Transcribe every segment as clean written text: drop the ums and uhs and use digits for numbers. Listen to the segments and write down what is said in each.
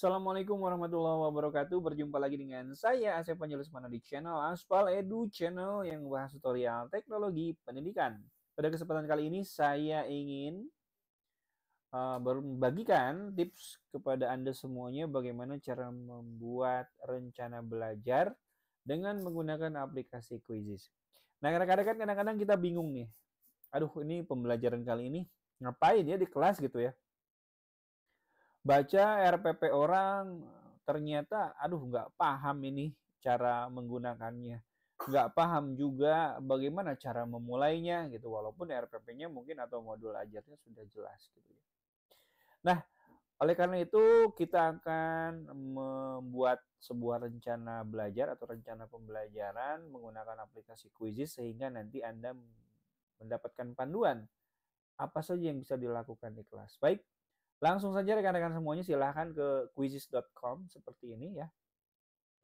Assalamualaikum warahmatullahi wabarakatuh. Berjumpa lagi dengan saya Asep Panjalusmana di channel Aspal Edu, channel yang membahas tutorial teknologi pendidikan. Pada kesempatan kali ini saya ingin membagikan tips kepada Anda semuanya bagaimana cara membuat rencana belajar dengan menggunakan aplikasi Quizizz. Nah, kadang-kadang kita bingung nih. Aduh, ini pembelajaran kali ini ngapain ya di kelas gitu ya? Baca RPP orang, ternyata aduh nggak paham ini cara menggunakannya. Nggak paham juga bagaimana cara memulainya gitu, walaupun RPP-nya mungkin atau modul ajarnya sudah jelas gitu ya. Nah, oleh karena itu kita akan membuat sebuah rencana belajar atau rencana pembelajaran menggunakan aplikasi Quizizz sehingga nanti Anda mendapatkan panduan apa saja yang bisa dilakukan di kelas. Baik, langsung saja rekan-rekan semuanya silahkan ke quizizz.com seperti ini ya.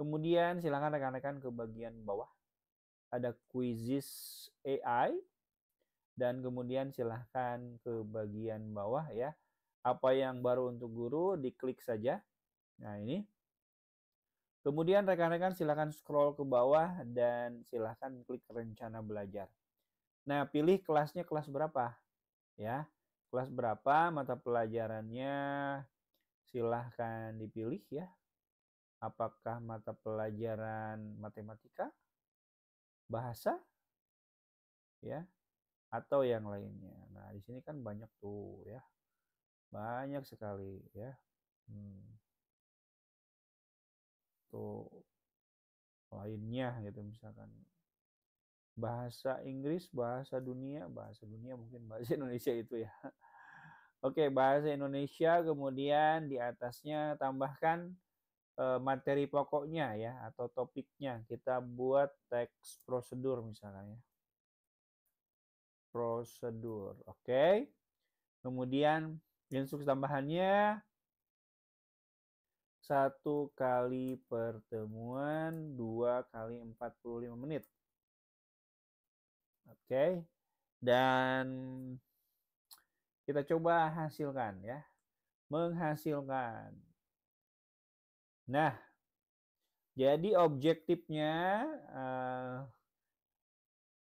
Kemudian silahkan rekan-rekan ke bagian bawah. Ada Quizizz AI. Dan kemudian silahkan ke bagian bawah ya. Apa yang baru untuk guru diklik saja. Nah ini. Kemudian rekan-rekan silahkan scroll ke bawah dan silahkan klik rencana belajar. Nah pilih kelasnya kelas berapa ya. Kelas berapa mata pelajarannya silahkan dipilih ya. Apakah mata pelajaran matematika, bahasa, ya, atau yang lainnya. Nah, di sini kan banyak tuh ya, banyak sekali ya. Tuh lainnya gitu misalkan bahasa Inggris, bahasa dunia mungkin bahasa Indonesia itu ya. Oke, bahasa Indonesia kemudian di atasnya tambahkan materi pokoknya ya atau topiknya. Kita buat teks prosedur misalnya ya. Prosedur, oke. Kemudian instruksi tambahannya 1 kali pertemuan 2 kali 45 menit. Oke. Dan kita coba hasilkan ya. Menghasilkan. Nah, jadi objektifnya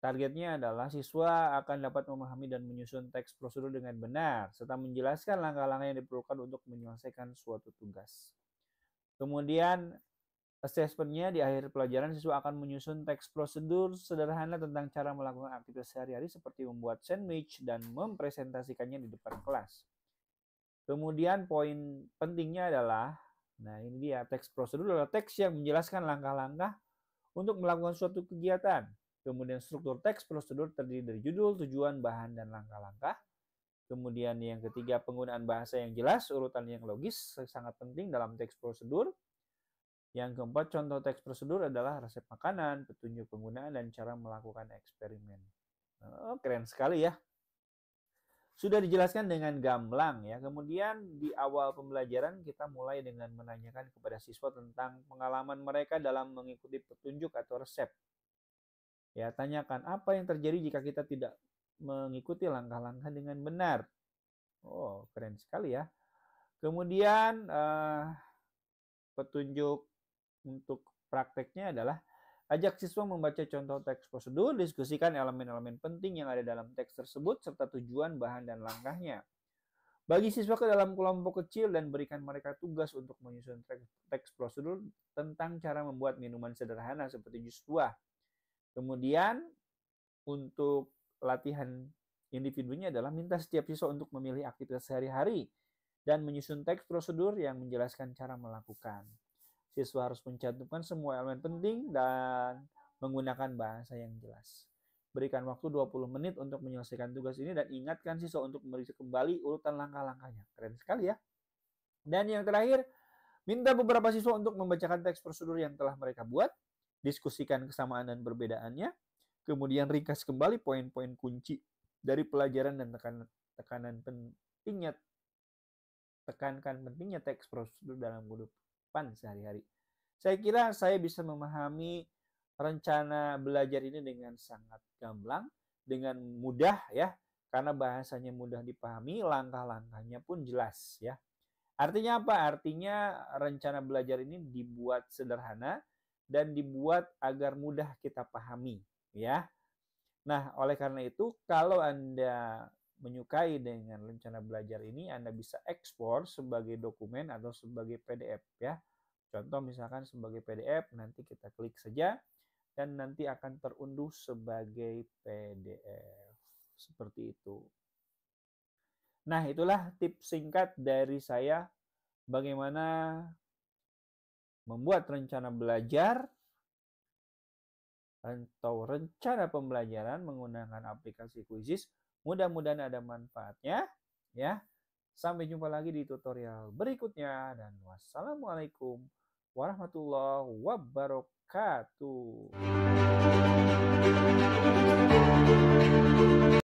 targetnya adalah siswa akan dapat memahami dan menyusun teks prosedur dengan benar, serta menjelaskan langkah-langkah yang diperlukan untuk menyelesaikan suatu tugas. Kemudian assessment-nya di akhir pelajaran siswa akan menyusun teks prosedur sederhana tentang cara melakukan aktivitas sehari-hari seperti membuat sandwich dan mempresentasikannya di depan kelas. Kemudian poin pentingnya adalah, nah ini dia, teks prosedur adalah teks yang menjelaskan langkah-langkah untuk melakukan suatu kegiatan. Kemudian struktur teks prosedur terdiri dari judul, tujuan, bahan, dan langkah-langkah. Kemudian yang ketiga, penggunaan bahasa yang jelas, urutan yang logis, sangat penting dalam teks prosedur. Yang keempat, contoh teks prosedur adalah resep makanan, petunjuk penggunaan, dan cara melakukan eksperimen. Oh, keren sekali ya. Sudah dijelaskan dengan gamblang ya. Kemudian di awal pembelajaran kita mulai dengan menanyakan kepada siswa tentang pengalaman mereka dalam mengikuti petunjuk atau resep. Ya, tanyakan apa yang terjadi jika kita tidak mengikuti langkah-langkah dengan benar. Oh, keren sekali ya. Kemudian petunjuk untuk prakteknya adalah ajak siswa membaca contoh teks prosedur, diskusikan elemen-elemen penting yang ada dalam teks tersebut, serta tujuan, bahan, dan langkahnya. Bagi siswa ke dalam kelompok kecil dan berikan mereka tugas untuk menyusun teks prosedur tentang cara membuat minuman sederhana seperti jus buah. Kemudian untuk latihan individunya adalah minta setiap siswa untuk memilih aktivitas sehari-hari dan menyusun teks prosedur yang menjelaskan cara melakukan. Siswa harus mencantumkan semua elemen penting dan menggunakan bahasa yang jelas. Berikan waktu 20 menit untuk menyelesaikan tugas ini dan ingatkan siswa untuk mereview kembali urutan langkah-langkahnya. Keren sekali ya. Dan yang terakhir, minta beberapa siswa untuk membacakan teks prosedur yang telah mereka buat, diskusikan kesamaan dan perbedaannya, kemudian ringkas kembali poin-poin kunci dari pelajaran dan tekankan pentingnya teks prosedur dalam kehidupan sehari-hari. Saya kira saya bisa memahami rencana belajar ini dengan sangat gamblang, dengan mudah ya, karena bahasanya mudah dipahami, langkah-langkahnya pun jelas ya. Artinya apa? Artinya rencana belajar ini dibuat sederhana dan dibuat agar mudah kita pahami, ya. Nah, oleh karena itu, kalau Anda menyukai dengan rencana belajar ini, Anda bisa ekspor sebagai dokumen atau sebagai PDF, ya. Contoh misalkan sebagai PDF, nanti kita klik saja dan nanti akan terunduh sebagai PDF. Seperti itu. Nah, itulah tips singkat dari saya bagaimana membuat rencana belajar atau rencana pembelajaran menggunakan aplikasi Quizizz. Mudah-mudahan ada manfaatnya, ya. Sampai jumpa lagi di tutorial berikutnya dan wassalamualaikum warahmatullahi wabarakatuh.